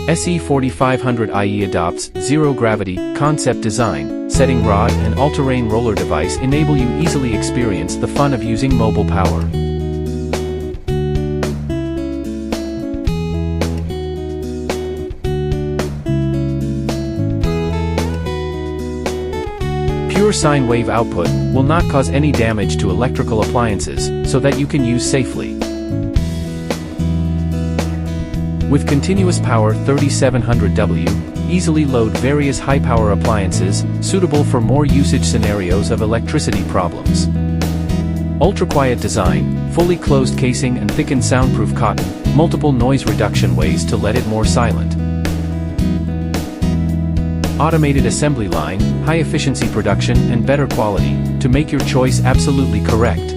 SE4500IE adopts zero-gravity concept design, setting rod and all-terrain roller device enable you easily experience the fun of using mobile power. Pure sine wave output will not cause any damage to electrical appliances, so that you can use safely. With continuous power 3700W, easily load various high-power appliances, suitable for more usage scenarios of electricity problems. Ultra-quiet design, fully closed casing and thickened soundproof cotton, multiple noise reduction ways to let it more silent. Automated assembly line, high efficiency production and better quality, to make your choice absolutely correct.